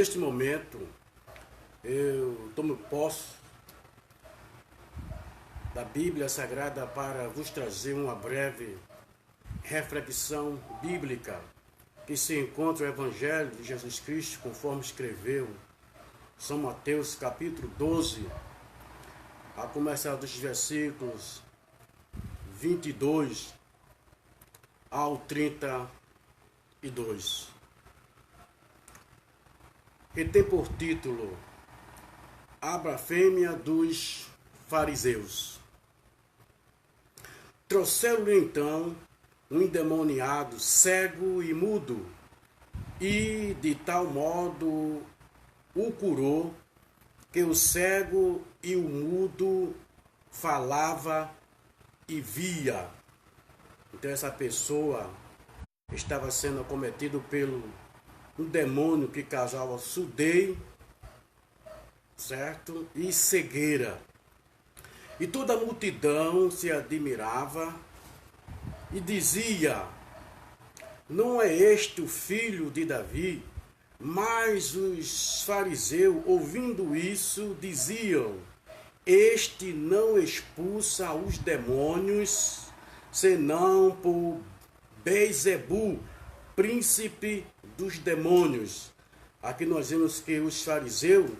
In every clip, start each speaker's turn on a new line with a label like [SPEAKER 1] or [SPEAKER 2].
[SPEAKER 1] Neste momento, eu tomo posse da Bíblia Sagrada para vos trazer uma breve reflexão bíblica que se encontra no Evangelho de Jesus Cristo, conforme escreveu São Mateus, capítulo 12, a começar dos versículos 22 ao 32, que tem por título A blasfêmia dos fariseus. Trouxeram-lhe então um endemoniado, cego e mudo, e de tal modo o curou, que o cego e o mudo falava e via. Então essa pessoa estava sendo acometido pelo um demônio que causava surdez, certo? E cegueira. E toda a multidão se admirava e dizia: não é este o filho de Davi? Mas os fariseus, ouvindo isso, diziam: este não expulsa os demônios, senão por Beelzebu, príncipe dos demônios. Aqui nós vemos que os fariseus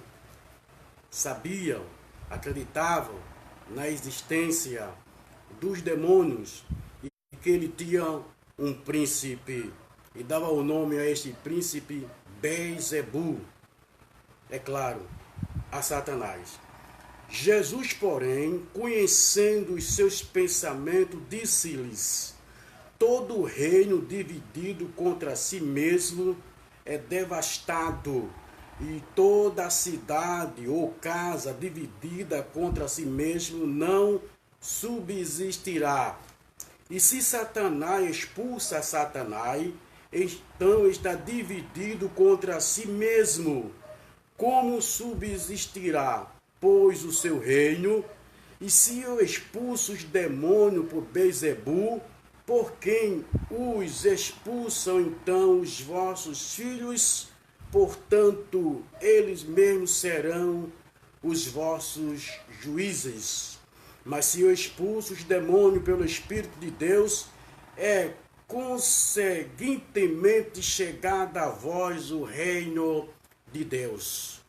[SPEAKER 1] sabiam, acreditavam na existência dos demônios e que ele tinha um príncipe e dava o nome a este príncipe Beelzebu, é claro, a Satanás. Jesus, porém, conhecendo os seus pensamentos, disse-lhes: todo reino dividido contra si mesmo é devastado, e toda cidade ou casa dividida contra si mesmo não subsistirá. E se Satanás expulsa Satanás, então está dividido contra si mesmo. Como subsistirá, pois, o seu reino? E se eu expulso os demônios por Beelzebu, por quem os expulsam então os vossos filhos? Portanto, eles mesmos serão os vossos juízes. Mas se eu expulso os demônios pelo Espírito de Deus, é conseguintemente chegado a vós o reino de Deus.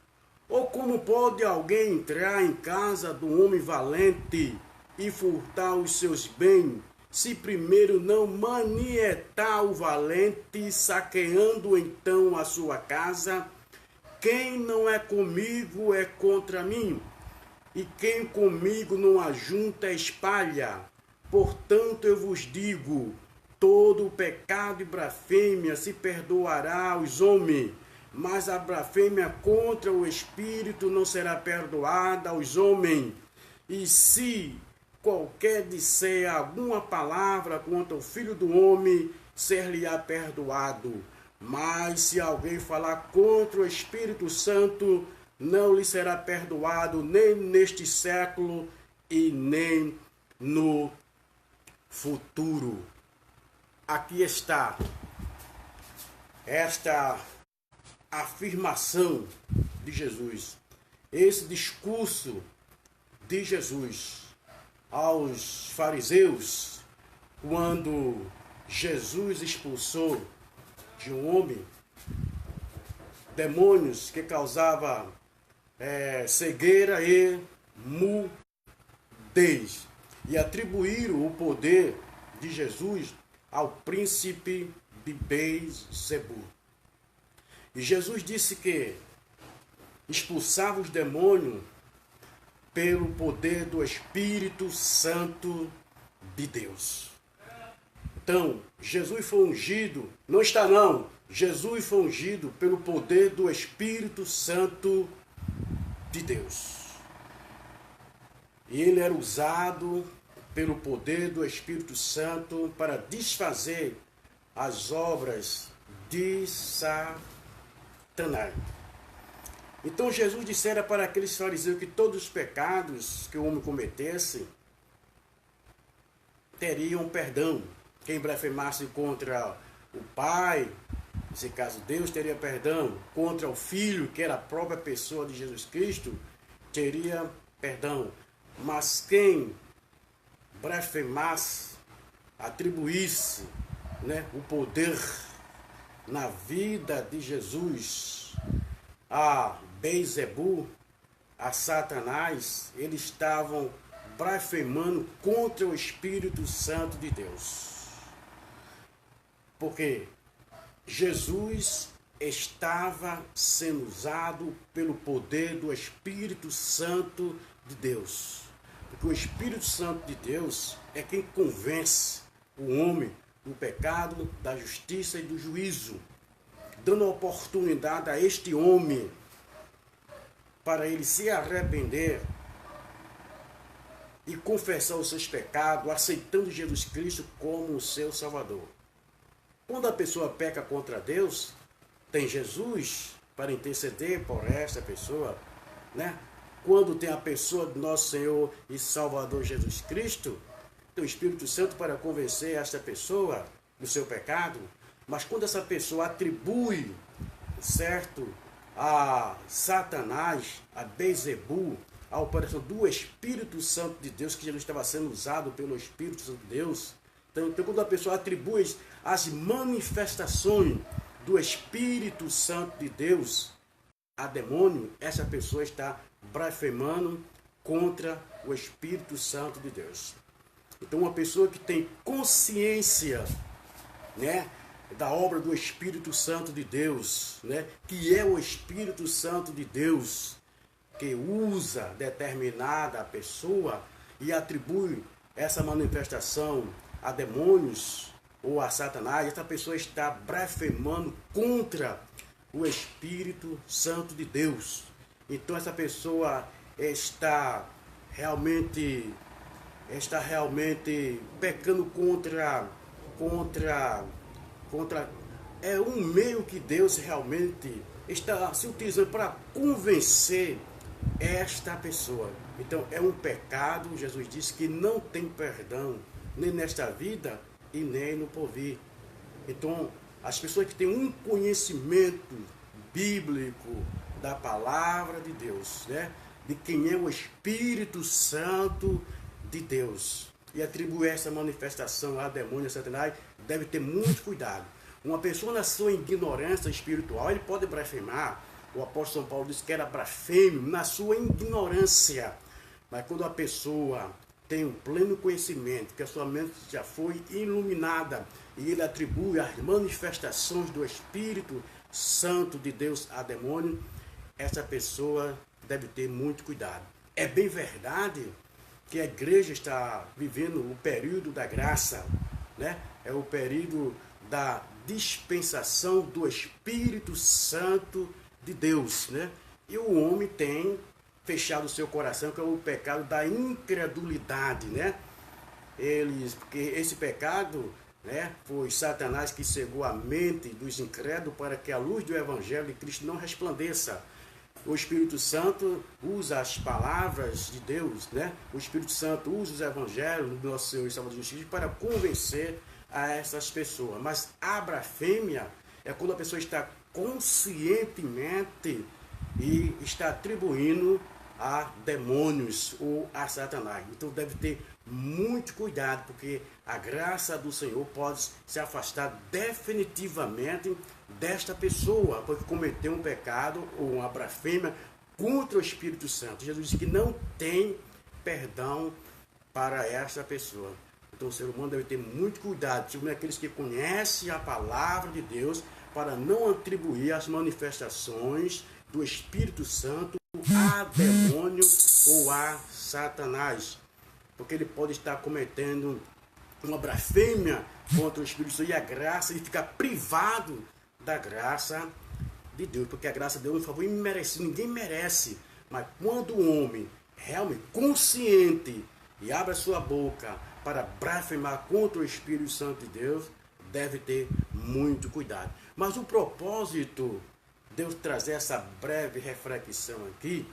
[SPEAKER 1] Ou como pode alguém entrar em casa do homem valente e furtar os seus bens, se primeiro não manietar o valente, saqueando então a sua casa? Quem não é comigo é contra mim, e quem comigo não ajunta espalha. Portanto eu vos digo, todo o pecado e blasfêmia se perdoará aos homens, mas a blasfêmia contra o Espírito não será perdoada aos homens. E se qualquer disser alguma palavra contra o Filho do Homem, ser-lhe-á perdoado. Mas se alguém falar contra o Espírito Santo, não lhe será perdoado nem neste século e nem no futuro. Aqui está esta afirmação de Jesus, esse discurso de Jesus aos fariseus, quando Jesus expulsou de um homem demônios que causavam cegueira e mudez, e atribuíram o poder de Jesus ao príncipe de Beelzebu. E Jesus disse que expulsava os demônios pelo poder do Espírito Santo de Deus. Então, Jesus foi ungido, não está não, Jesus foi ungido pelo poder do Espírito Santo de Deus. E ele era usado pelo poder do Espírito Santo para desfazer as obras de Satanás. Então Jesus dissera para aqueles fariseus que todos os pecados que o homem cometesse teriam perdão. Quem blasfemasse contra o Pai, Nesse caso, Deus teria perdão contra o Filho, que era a própria pessoa de Jesus Cristo, teria perdão. Mas quem blasfemasse, atribuísse, né, o poder na vida de Jesus a Beelzebul, a Satanás, eles estavam blasfemando contra o Espírito Santo de Deus. Porque Jesus estava sendo usado pelo poder do Espírito Santo de Deus. Porque o Espírito Santo de Deus é quem convence o homem do pecado, da justiça e do juízo, dando oportunidade a este homem para ele se arrepender e confessar os seus pecados, aceitando Jesus Cristo como o seu Salvador. Quando a pessoa peca contra Deus, tem Jesus para interceder por esta pessoa, né? Quando tem a pessoa do nosso Senhor e Salvador Jesus Cristo, tem o Espírito Santo para convencer esta pessoa do seu pecado. Mas quando essa pessoa atribui, certo, a Satanás, a Beelzebul, a operação do Espírito Santo de Deus, que Jesus estava sendo usado pelo Espírito Santo de Deus. Então, quando a pessoa atribui as manifestações do Espírito Santo de Deus a demônio, essa pessoa está blasfemando contra o Espírito Santo de Deus. Então, uma pessoa que tem consciência, né, da obra do Espírito Santo de Deus, né, que é o Espírito Santo de Deus, que usa determinada pessoa e atribui essa manifestação a demônios ou a Satanás, essa pessoa está blasfemando contra o Espírito Santo de Deus. Então essa pessoa está realmente pecando contra é um meio que Deus realmente está se utilizando para convencer esta pessoa. Então é um pecado, Jesus disse que não tem perdão, nem nesta vida e nem no porvir. Então as pessoas que têm um conhecimento bíblico da palavra de Deus, né, de quem é o Espírito Santo de Deus, e atribuir essa manifestação a demônio, a Satanás, deve ter muito cuidado. Uma pessoa na sua ignorância espiritual, ele pode blasfemar. O apóstolo São Paulo disse que era blasfêmio na sua ignorância. Mas quando a pessoa tem um pleno conhecimento, que a sua mente já foi iluminada, e ele atribui as manifestações do Espírito Santo de Deus a demônio, essa pessoa deve ter muito cuidado. É bem verdade que a igreja está vivendo o período da graça, né? É o período da dispensação do Espírito Santo de Deus, né? E o homem tem fechado o seu coração, que é o pecado da incredulidade, né? Porque esse pecado, né, foi Satanás que cegou a mente dos incrédulos para que a luz do Evangelho de Cristo não resplandeça. O Espírito Santo usa as palavras de Deus, né? O Espírito Santo usa os evangelhos do nosso Senhor e Salvador Jesus Cristo para convencer a essas pessoas. Mas a blasfêmia é quando a pessoa está conscientemente e está atribuindo a demônios ou a Satanás. Então deve ter muito cuidado, porque a graça do Senhor pode se afastar definitivamente desta pessoa, porque cometeu um pecado ou uma blasfêmia contra o Espírito Santo. Jesus disse que não tem perdão para esta pessoa. Então o ser humano deve ter muito cuidado, principalmente aqueles que conhecem a palavra de Deus, para não atribuir as manifestações do Espírito Santo a demônio ou a Satanás, porque ele pode estar cometendo uma blasfêmia contra o Espírito Santo e a graça, ele fica privado da graça de Deus, porque a graça de Deus é um favor imerecido, ninguém merece. Mas quando o homem realmente consciente e abre a sua boca para blasfemar contra o Espírito Santo de Deus, deve ter muito cuidado. Mas o propósito de Deus trazer essa breve reflexão aqui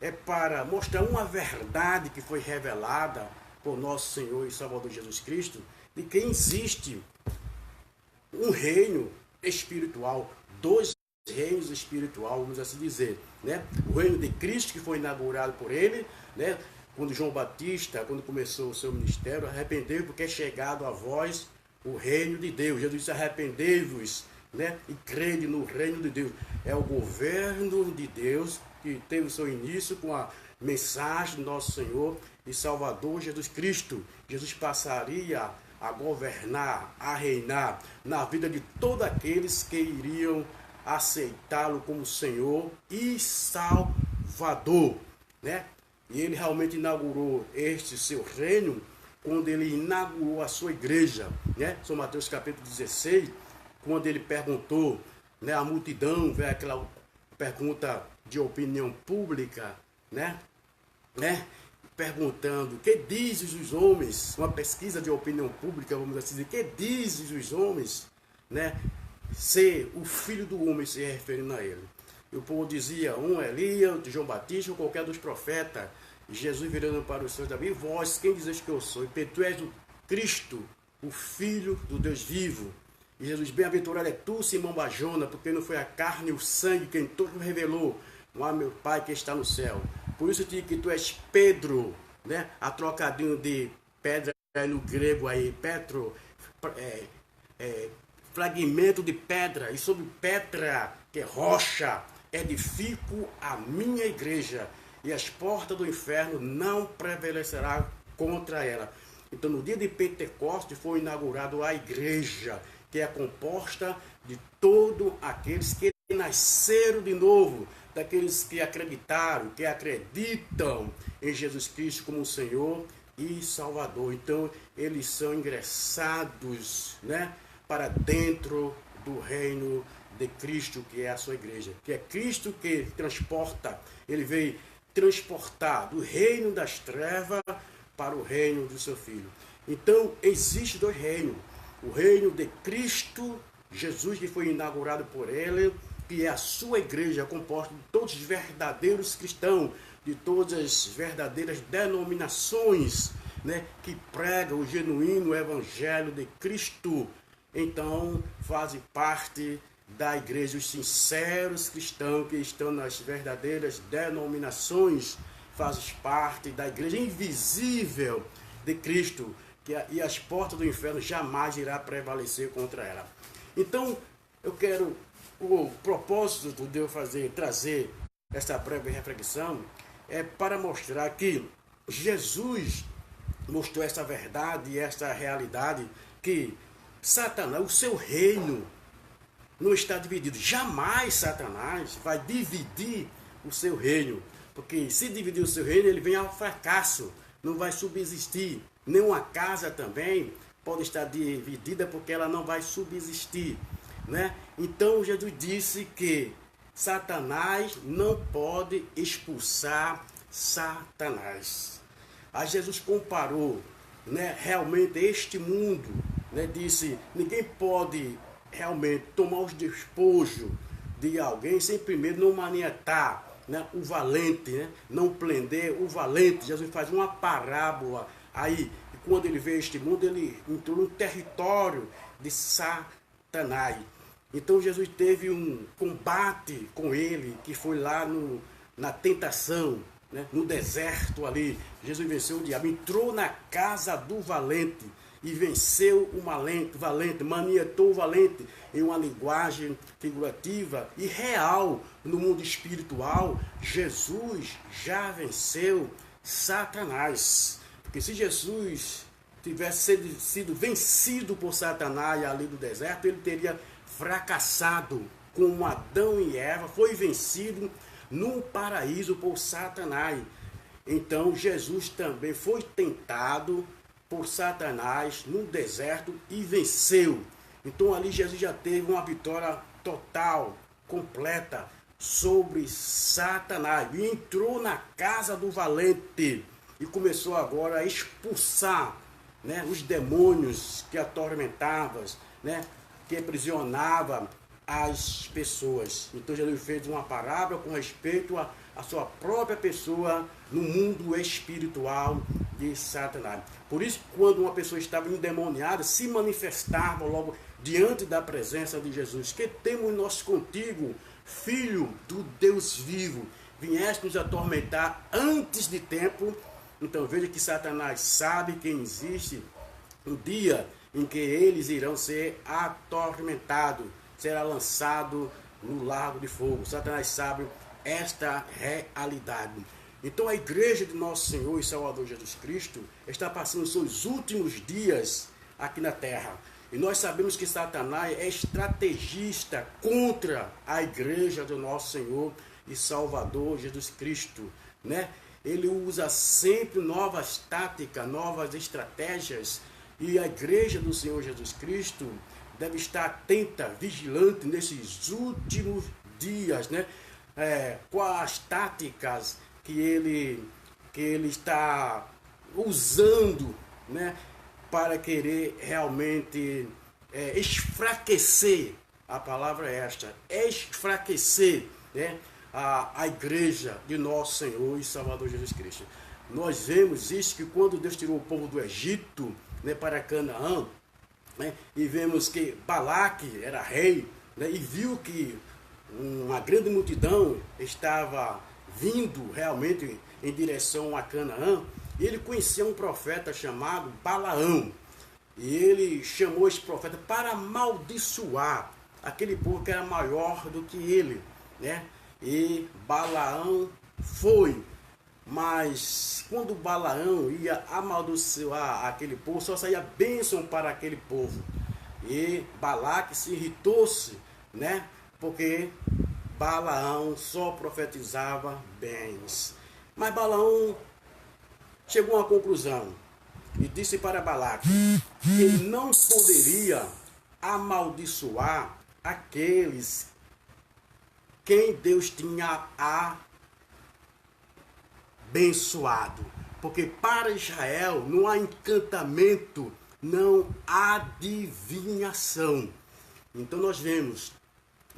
[SPEAKER 1] é para mostrar uma verdade que foi revelada por nosso Senhor e Salvador Jesus Cristo, de que existe um reino espiritual, dois reinos espiritual, vamos assim dizer, né? O reino de Cristo, que foi inaugurado por ele, né? Quando João Batista, quando começou o seu ministério, arrependeu porque é chegado a vós o reino de Deus. Jesus disse, arrependei-vos, né? E crede no reino de Deus. É o governo de Deus que teve o seu início com a mensagem do nosso Senhor e Salvador Jesus Cristo. Jesus passaria a governar, a reinar na vida de todos aqueles que iriam aceitá-lo como Senhor e Salvador, né? E ele realmente inaugurou este seu reino quando ele inaugurou a sua igreja, né? São Mateus capítulo 16, quando ele perguntou, né, a multidão, veio aquela pergunta de opinião pública, né? Perguntando, que dizem os homens? Uma pesquisa de opinião pública, vamos assim dizer, que dizem os homens, né? Ser o filho do homem, se referindo a ele. E o povo dizia, um é Elias, de João Batista ou qualquer dos profetas. E Jesus virando para os seus amigos, vós, quem dizes que eu sou? E Pedro, tu és o Cristo, o Filho do Deus vivo. E Jesus, bem-aventurado é tu, Simão Bajona, porque não foi a carne e o sangue quem todo revelou, não há meu Pai que está no céu. Por isso eu digo que tu és Pedro, né? A trocadinho de pedra no grego aí, Petro, fragmento de pedra, e sobre pedra, que é rocha, edifico a minha igreja, e as portas do inferno não prevalecerão contra ela. Então, no dia de Pentecostes foi inaugurada a igreja, que é composta de todos aqueles que nasceram de novo, daqueles que acreditaram, que acreditam em Jesus Cristo como Senhor e Salvador. Então, eles são ingressados, né, para dentro do reino de Cristo, que é a sua igreja. Que é Cristo que transporta, ele veio transportar do reino das trevas para o reino do seu Filho. Então, existe dois reinos. O reino de Cristo, Jesus, que foi inaugurado por ele, que é a sua igreja, composta de todos os verdadeiros cristãos, de todas as verdadeiras denominações, né, que pregam o genuíno evangelho de Cristo. Então, fazem parte da igreja os sinceros cristãos que estão nas verdadeiras denominações, fazem parte da igreja invisível de Cristo, e as portas do inferno jamais irá prevalecer contra ela. Então, eu quero, o propósito de eu trazer essa breve reflexão é para mostrar que Jesus mostrou essa verdade e essa realidade, que Satanás, o seu reino, não está dividido. Jamais Satanás vai dividir o seu reino, porque se dividir o seu reino, ele vem ao fracasso, não vai subsistir. Nenhuma casa também pode estar dividida, porque ela não vai subsistir, né? Então Jesus disse que Satanás não pode expulsar Satanás. Aí Jesus comparou, né, realmente este mundo, né, disse, ninguém pode realmente tomar os despojos de alguém sem primeiro não manietar, né, o valente, né, não prender o valente. Jesus faz uma parábola aí, e quando ele vê este mundo, ele entrou no território de Satanás. Então Jesus teve um combate com ele, que foi lá na tentação, né, no deserto ali. Jesus venceu o diabo, entrou na casa do valente e venceu o valente, manietou o valente, em uma linguagem figurativa e real. No mundo espiritual, Jesus já venceu Satanás. Porque se Jesus tivesse sido vencido por Satanás ali do deserto, ele teria fracassado como Adão e Eva, foi vencido no paraíso por Satanás. Então Jesus também foi tentado por Satanás no deserto e venceu. Então ali Jesus já teve uma vitória total, completa sobre Satanás, e entrou na casa do valente e começou agora a expulsar, né, os demônios que atormentavam, né, que aprisionavam as pessoas. Então Jesus fez uma parábola com respeito à sua própria pessoa no mundo espiritual de Satanás. Por isso, quando uma pessoa estava endemoniada, se manifestava logo diante da presença de Jesus. Que temos nós contigo, Filho do Deus vivo, vieste nos atormentar antes de tempo. Então veja que Satanás sabe que existe um dia em que eles irão ser atormentados, será lançado no lago de fogo. Satanás sabe esta realidade. Então a igreja de nosso Senhor e Salvador Jesus Cristo está passando os seus últimos dias aqui na terra. E nós sabemos que Satanás é estrategista contra a igreja do nosso Senhor e Salvador Jesus Cristo, né? Ele usa sempre novas táticas, novas estratégias, e a igreja do Senhor Jesus Cristo deve estar atenta, vigilante nesses últimos dias, né? Quais táticas que ele está usando, né? Para querer realmente esfraquecer, a palavra é esta, esfraquecer, né, a igreja de nosso Senhor e Salvador Jesus Cristo. Nós vemos isso que quando Deus tirou o povo do Egito, né, para Canaã, né, e vemos que Balaque era rei, né, e viu que uma grande multidão estava vindo realmente em direção a Canaã, e ele conhecia um profeta chamado Balaão. E ele chamou esse profeta para amaldiçoar aquele povo que era maior do que ele, né? E Balaão foi. Mas quando Balaão ia amaldiçoar aquele povo, só saía bênção para aquele povo. E Balaque se irritou-se, né? Porque Balaão só profetizava bens. Mas Balaão chegou a uma conclusão e disse para Balaque que ele não poderia amaldiçoar aqueles quem Deus tinha abençoado. Porque para Israel não há encantamento, não há adivinhação. Então nós vemos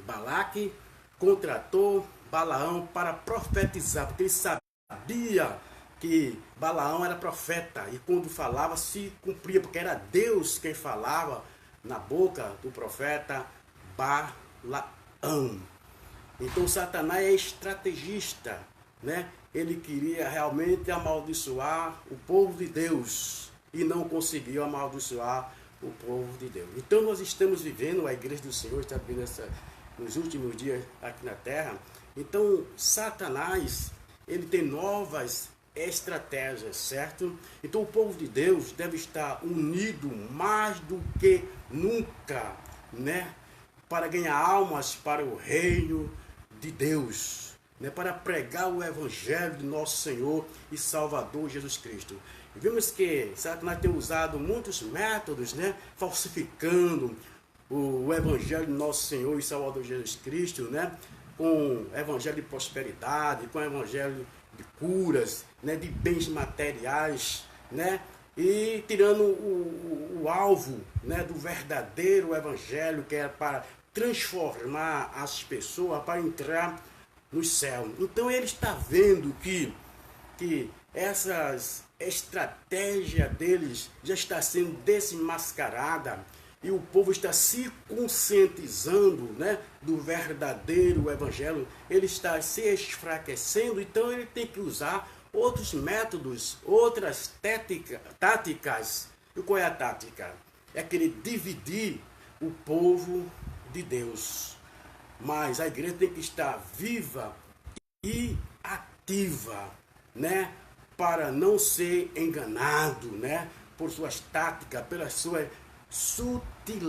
[SPEAKER 1] Balaque contratou Balaão para profetizar, porque ele sabia que Balaão era profeta, e quando falava se cumpria, porque era Deus quem falava na boca do profeta Balaão. Então Satanás é estrategista, né? Ele queria realmente amaldiçoar o povo de Deus e não conseguiu amaldiçoar o povo de Deus. Então nós estamos vivendo, a igreja do Senhor está vivendo nos últimos dias aqui na terra. Então Satanás, ele tem novas estratégias, certo? Então o povo de Deus deve estar unido mais do que nunca, né? Para ganhar almas para o reino de Deus, né? Para pregar o evangelho de nosso Senhor e Salvador Jesus Cristo. E vemos que Satanás tem usado muitos métodos, né? Falsificando o evangelho de nosso Senhor e Salvador Jesus Cristo, né? Com evangelho de prosperidade, com evangelho de curas, né, de bens materiais, né, e tirando o alvo, né, do verdadeiro evangelho, que é para transformar as pessoas para entrar no céu. Então ele está vendo que essas estratégias deles já está sendo desmascarada, e o povo está se conscientizando, né, do verdadeiro evangelho. Ele está se enfraquecendo, então ele tem que usar outros métodos, outras táticas. E qual é a tática? É querer dividir o povo de Deus. Mas a igreja tem que estar viva e ativa, né, para não ser enganado, né, por suas táticas, pelas suas sutilezas,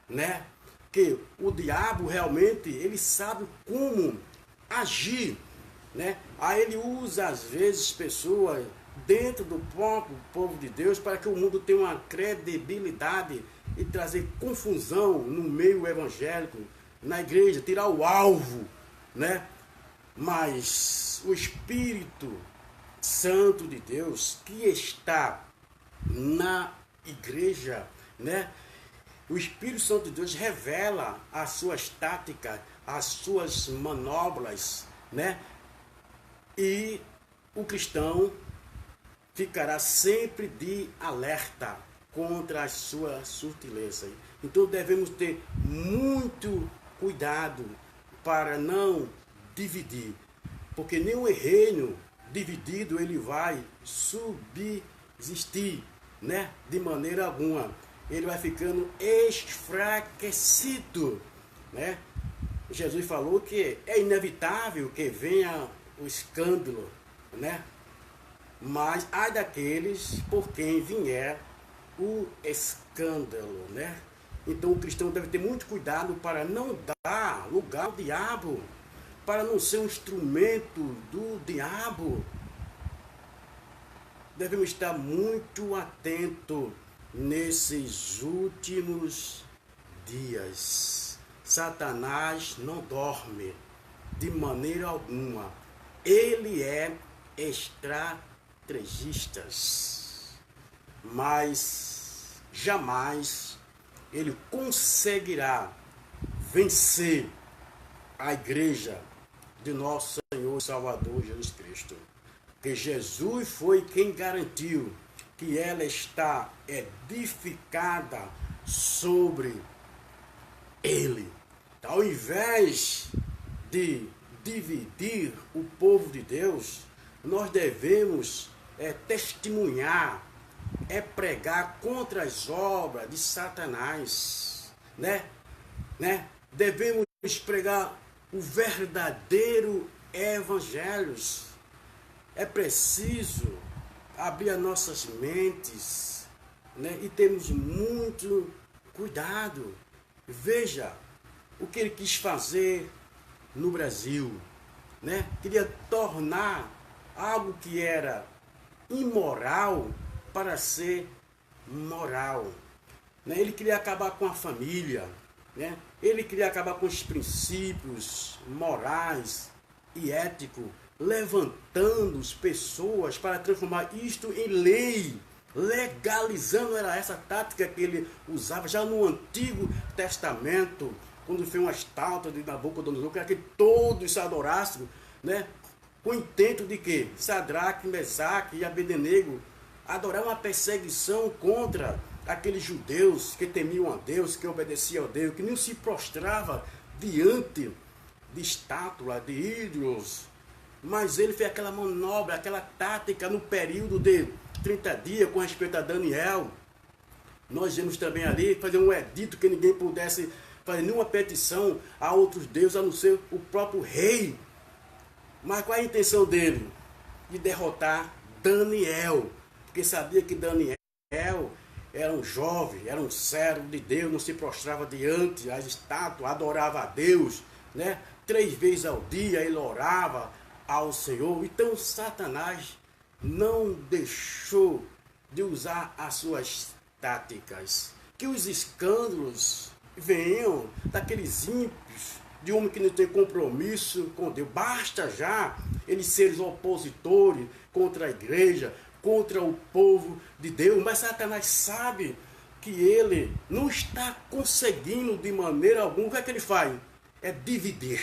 [SPEAKER 1] né? Que o diabo realmente ele sabe como agir, né? Aí ele usa às vezes pessoas dentro do próprio povo de Deus para que o mundo tenha uma credibilidade e trazer confusão no meio evangélico, na igreja, tirar o alvo, né? Mas o Espírito Santo de Deus que está na igreja, né? O Espírito Santo de Deus revela as suas táticas, as suas manobras, né? E o cristão ficará sempre de alerta, contra a sua sutileza. Então devemos ter muito cuidado para não dividir, porque nenhum reino dividido ele vai subsistir, né? De maneira alguma. Ele vai ficando enfraquecido, né? Jesus falou que é inevitável que venha o escândalo, né? Mas ai daqueles por quem vier o escândalo, né? Então o cristão deve ter muito cuidado para não dar lugar ao diabo, para não ser um instrumento do diabo. Devemos estar muito atentos nesses últimos dias. Satanás não dorme de maneira alguma. Ele é estrategista, mas jamais ele conseguirá vencer a igreja de nosso Senhor e Salvador Jesus Cristo. Que Jesus foi quem garantiu que ela está edificada sobre ele. Ao invés de dividir o povo de Deus, nós devemos testemunhar, pregar contra as obras de Satanás, né? Devemos pregar o verdadeiro evangelho. É preciso abrir as nossas mentes, né? E termos muito cuidado. Veja o que ele quis fazer no Brasil, né? Queria tornar algo que era imoral para ser moral, né? Ele queria acabar com a família, né? Ele queria acabar com os princípios morais e éticos, levantando as pessoas para transformar isto em lei, legalizando. Era essa tática que ele usava já no Antigo Testamento, quando fez uma estátua de Nabucodonosor, que todos se adorassem, né? Com o intento de que Sadraque, Mesaque e Abednego adoraram uma perseguição contra aqueles judeus que temiam a Deus, que obedeciam a Deus, que não se prostrava diante de estátua, de ídolos. Mas ele fez aquela manobra, aquela tática no período de 30 dias com respeito a Daniel. Nós vimos também ali fazer um edito que ninguém pudesse fazer nenhuma petição a outros deuses, a não ser o próprio rei. Mas qual é a intenção dele? De derrotar Daniel. Porque sabia que Daniel era um jovem, era um servo de Deus, não se prostrava diante das estátuas, adorava a Deus, né? 3 vezes ao dia ele orava ao Senhor. Então Satanás não deixou de usar as suas táticas. Que os escândalos venham daqueles ímpios, de homem que não tem compromisso com Deus. Basta já eles serem opositores contra a igreja, contra o povo de Deus. Mas Satanás sabe que ele não está conseguindo de maneira alguma. O que é que ele faz? É dividir.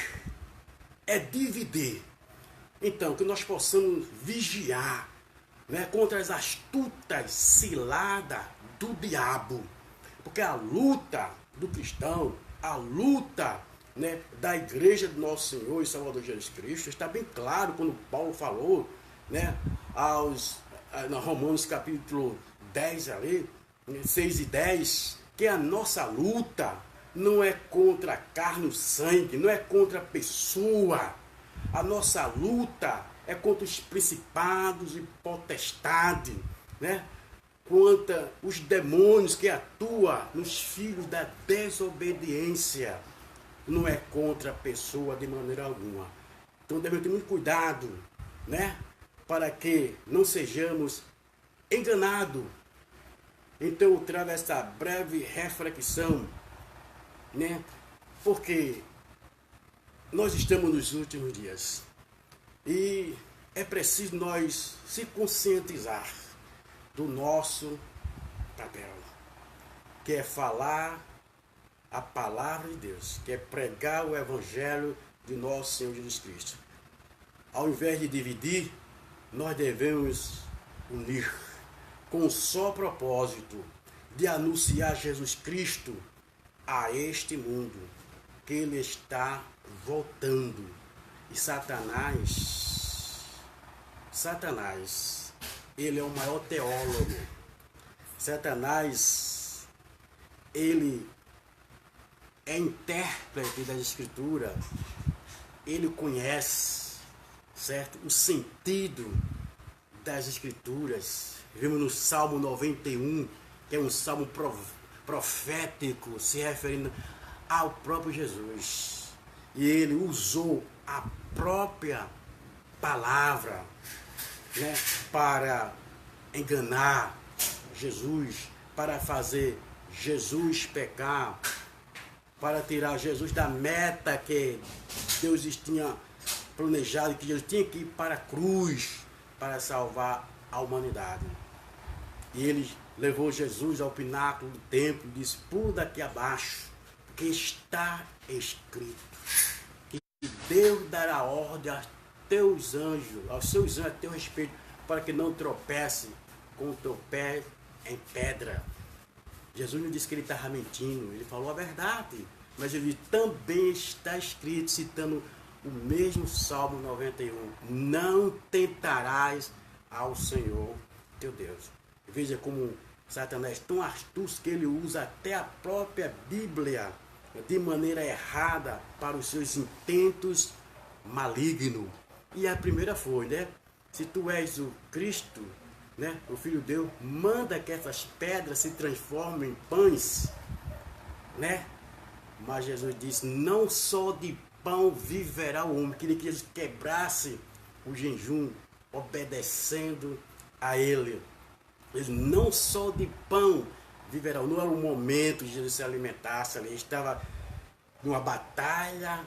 [SPEAKER 1] É dividir. Então, que nós possamos vigiar, né, contra as astutas ciladas do diabo. Porque a luta do cristão, a luta, né, da igreja do nosso Senhor e Salvador Jesus Cristo, está bem claro quando Paulo falou, né, na Romanos capítulo 10 ali, 6 e 10, que a nossa luta não é contra carne e sangue, não é contra a pessoa. A nossa luta é contra os principados e potestades, né? Contra os demônios que atuam nos filhos da desobediência. Não é contra a pessoa de maneira alguma. Então devemos ter muito cuidado, né? Para que não sejamos enganados. Então eu trago essa breve reflexão, né? Porque nós estamos nos últimos dias e é preciso nós se conscientizar do nosso papel, que é falar a palavra de Deus, que é pregar o evangelho de nosso Senhor Jesus Cristo. Ao invés de dividir, nós devemos unir com um só propósito, de anunciar Jesus Cristo a este mundo, que ele está voltando. E Satanás, ele é o maior teólogo. Satanás, ele é intérprete das Escrituras. Ele conhece, certo, o sentido das Escrituras. Vimos no Salmo 91, que é um salmo profético, se referindo ao próprio Jesus. E ele usou a própria palavra, né, para enganar Jesus, para fazer Jesus pecar, para tirar Jesus da meta que Deus tinha planejado, que Jesus tinha que ir para a cruz para salvar a humanidade. E ele levou Jesus ao pináculo do templo e disse: pula daqui abaixo, porque está escrito que Deus dará ordem aos teus anjos, aos seus anjos a teu respeito, para que não tropece com o teu pé em pedra. Jesus não disse que ele estava mentindo, ele falou a verdade. Mas ele disse, também está escrito, citando o mesmo Salmo 91, não tentarás ao Senhor teu Deus. Veja como Satanás é tão astuto que ele usa até a própria Bíblia de maneira errada para os seus intentos malignos. E a primeira foi, né? Se tu és o Cristo, né, o Filho de Deus, manda que essas pedras se transformem em pães, né? Mas Jesus disse, não só de pão viverá o homem. Queria que Jesus quebrasse o jejum, obedecendo a ele. Ele não só de pão viverá. Não era o momento de Jesus se alimentasse ali. Ele estava numa batalha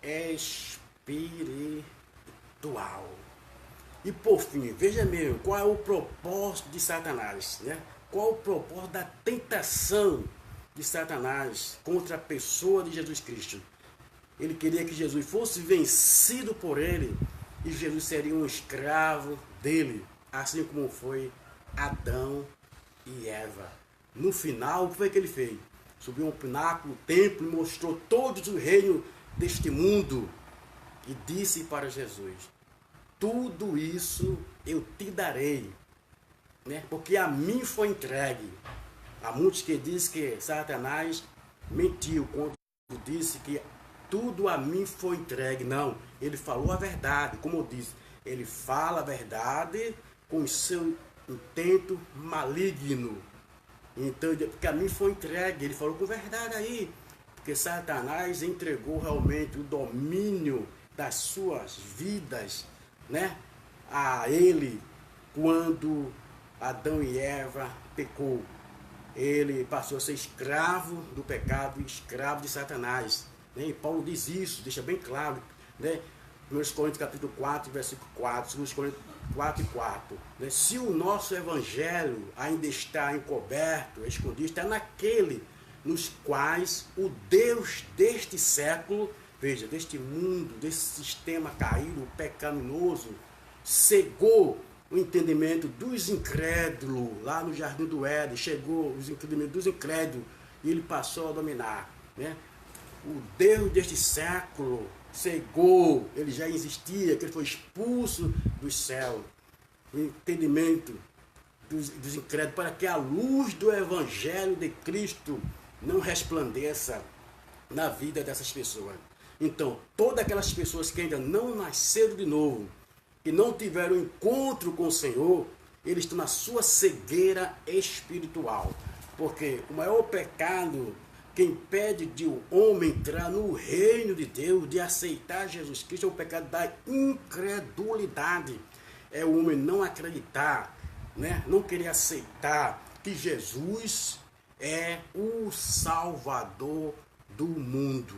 [SPEAKER 1] espiritual. E por fim, veja mesmo, qual é o propósito de Satanás, né? Qual é o propósito da tentação de Satanás contra a pessoa de Jesus Cristo? Ele queria que Jesus fosse vencido por ele e Jesus seria um escravo dele, assim como foi Adão e Eva. No final, o que foi que ele fez? Subiu um pináculo, templo, e mostrou todos os reinos deste mundo e disse para Jesus, tudo isso eu te darei, né? Porque a mim foi entregue. Há muitos que dizem que Satanás mentiu quando disse que tudo a mim foi entregue. Não, ele falou a verdade, como eu disse, ele fala a verdade com o seu intento maligno. Então, porque a mim foi entregue, ele falou com verdade aí, porque Satanás entregou realmente o domínio das suas vidas, né, a ele quando Adão e Eva pecou. Ele passou a ser escravo do pecado e escravo de Satanás, né? E Paulo diz isso, deixa bem claro, né? 1 Coríntios capítulo 4, versículo 4, 2 Coríntios 4 e 4, né? Se o nosso evangelho ainda está encoberto, escondido, está naquele nos quais o Deus deste século, veja, deste mundo, desse sistema caído, pecaminoso, cegou o entendimento dos incrédulos. Lá no Jardim do Éden, chegou os entendimentos dos incrédulos e ele passou a dominar, né? O Deus deste século cegou, ele já existia, que ele foi expulso do céu, o entendimento dos incrédulos, para que a luz do Evangelho de Cristo não resplandeça na vida dessas pessoas. Então, todas aquelas pessoas que ainda não nasceram de novo, que não tiveram encontro com o Senhor, eles estão na sua cegueira espiritual. Porque o maior pecado que impede de um homem entrar no reino de Deus, de aceitar Jesus Cristo, é o pecado da incredulidade. É o homem não acreditar, né? Não querer aceitar que Jesus é o Salvador do mundo.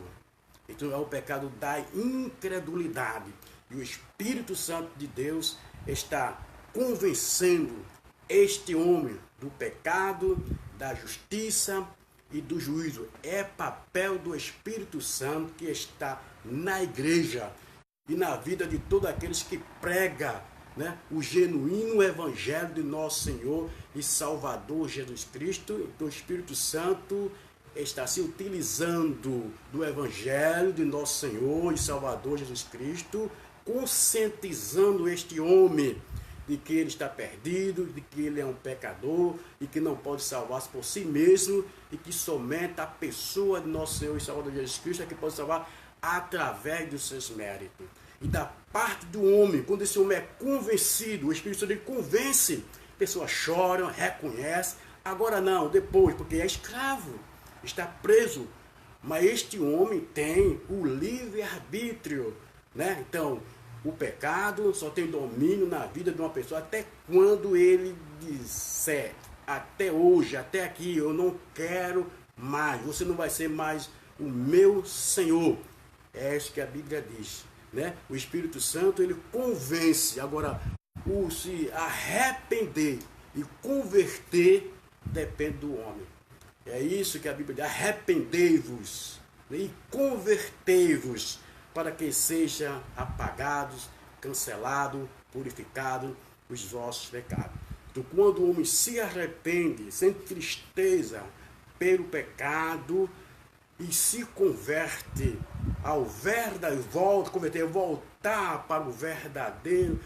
[SPEAKER 1] Então é o pecado da incredulidade. E o Espírito Santo de Deus está convencendo este homem do pecado, da justiça e do juízo. É papel do Espírito Santo que está na igreja e na vida de todos aqueles que pregam né, o genuíno evangelho de nosso Senhor e Salvador Jesus Cristo. Então o Espírito Santo está se utilizando do evangelho de nosso Senhor e Salvador Jesus Cristo, conscientizando este homem de que ele está perdido, de que ele é um pecador e que não pode salvar-se por si mesmo, e que somente a pessoa de nosso Senhor e Salvador Jesus Cristo é que pode salvar através dos seus méritos. E da parte do homem, quando esse homem é convencido, o Espírito Santo ele convence, pessoas choram, reconhecem. Agora não, depois, porque é escravo, está preso. Mas este homem tem o livre-arbítrio, né? Então, o pecado só tem domínio na vida de uma pessoa até quando ele disser, até hoje, até aqui, eu não quero mais, você não vai ser mais o meu Senhor. É isso que a Bíblia diz, né? O Espírito Santo, ele convence. Agora, o se arrepender e converter depende do homem. É isso que a Bíblia diz, arrependei-vos, né? E convertei-vos, para que sejam apagados, cancelados, purificados os vossos pecados. Então, quando o homem se arrepende, sente tristeza pelo pecado e se converte ao verdadeiro, voltar para o verdadeiro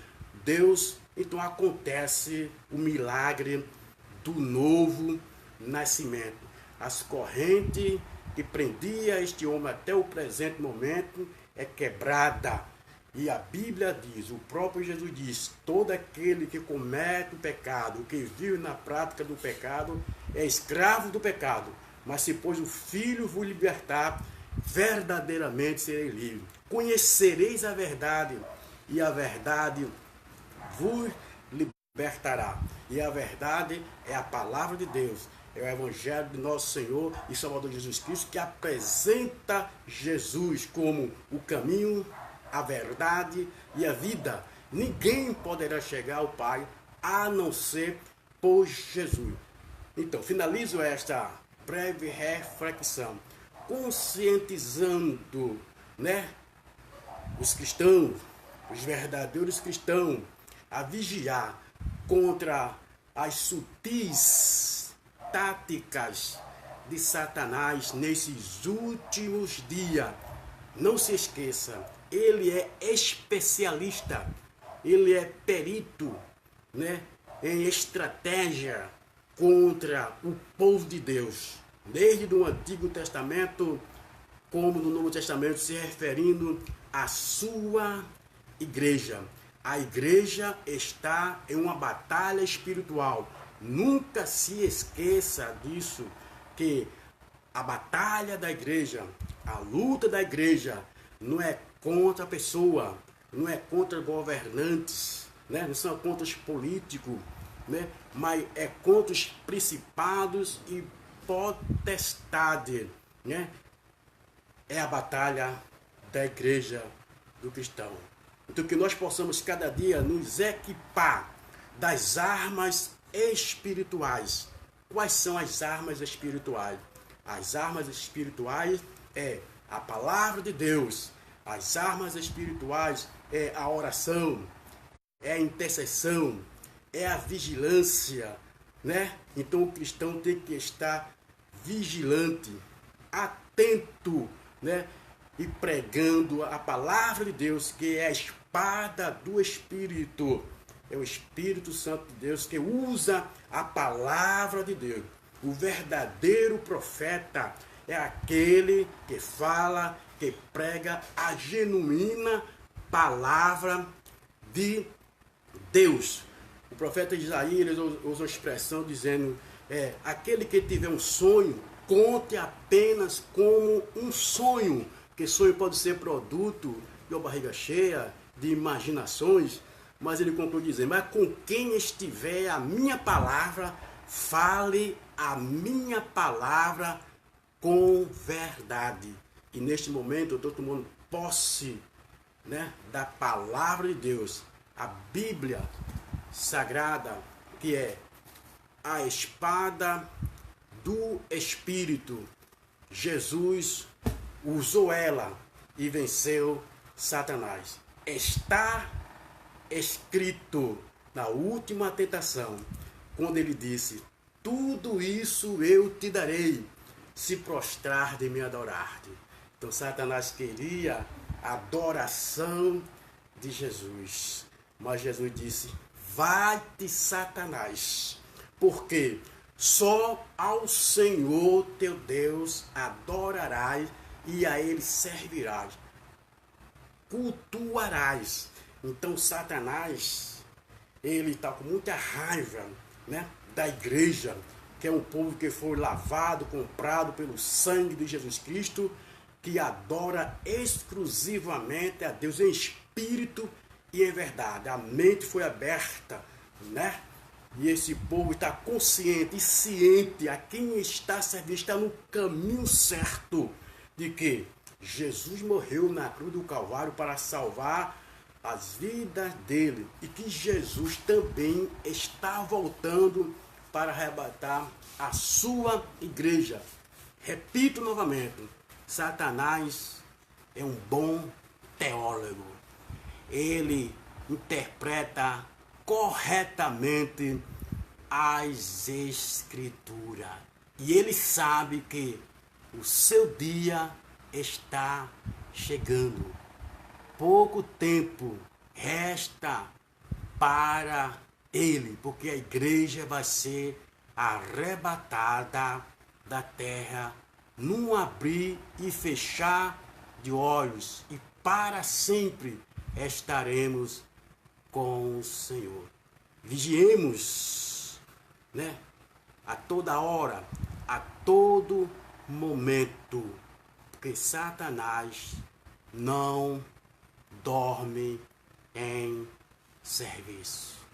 [SPEAKER 1] Deus, então acontece o milagre do novo nascimento. As correntes que prendia este homem até o presente momento é quebrada. E a Bíblia diz, o próprio Jesus diz, todo aquele que comete o pecado, que vive na prática do pecado, é escravo do pecado. Mas se pois o Filho vos libertar, verdadeiramente serei livre. Conhecereis a verdade, e a verdade vos libertará. E a verdade é a palavra de Deus. É o Evangelho de nosso Senhor e Salvador Jesus Cristo, que apresenta Jesus como o caminho, a verdade e a vida. Ninguém poderá chegar ao Pai a não ser por Jesus. Então, finalizo esta breve reflexão, conscientizando, né, os cristãos, os verdadeiros cristãos, a vigiar contra as sutis táticas de Satanás nesses últimos dias. Não se esqueça, ele é especialista, ele é perito, né, em estratégia contra o povo de Deus, desde o Antigo Testamento como no Novo Testamento, se referindo à sua igreja. A igreja está em uma batalha espiritual. Nunca se esqueça disso, que a batalha da igreja, a luta da igreja, não é contra a pessoa, não é contra governantes, né? Não são contra os políticos, né? Mas é contra os principados e potestades, né? É a batalha da igreja do cristão. Então que nós possamos cada dia nos equipar das armas espirituais. Quais são as armas espirituais? As armas espirituais é a palavra de Deus. As armas espirituais é a oração, é a intercessão, é a vigilância, né? Então o cristão tem que estar vigilante, atento, né? E pregando a palavra de Deus, que é a espada do Espírito. É o Espírito Santo de Deus que usa a palavra de Deus. O verdadeiro profeta é aquele que fala, que prega a genuína palavra de Deus. O profeta Isaías usou a expressão dizendo, aquele que tiver um sonho, conte apenas como um sonho, porque sonho pode ser produto de uma barriga cheia, de imaginações, mas ele conclui dizendo, mas com quem estiver a minha palavra, fale a minha palavra com verdade. E neste momento eu estou tomando posse, né, da palavra de Deus, a Bíblia Sagrada, que é a espada do Espírito. Jesus usou ela e venceu Satanás. Está escrito na última tentação, quando ele disse: tudo isso eu te darei, se prostrar de me adorar-te. Então Satanás queria a adoração de Jesus. Mas Jesus disse: vai-te, Satanás, porque só ao Senhor teu Deus adorarás e a Ele servirás, cultuarás. Então Satanás, ele está com muita raiva, né, da igreja, que é um povo que foi lavado, comprado pelo sangue de Jesus Cristo, que adora exclusivamente a Deus em espírito e em verdade. A mente foi aberta, né? E esse povo está consciente e ciente a quem está servindo, está no caminho certo de que Jesus morreu na cruz do Calvário para salvar as vidas dele e que Jesus também está voltando para arrebatar a sua igreja. Repito novamente, Satanás é um bom teólogo. Ele interpreta corretamente as Escrituras. E ele sabe que o seu dia está chegando. Pouco tempo resta para ele, porque a igreja vai ser arrebatada da terra num abrir e fechar de olhos, e para sempre estaremos com o Senhor. Vigiemos, né? A toda hora, a todo momento, porque Satanás não dorme em serviço.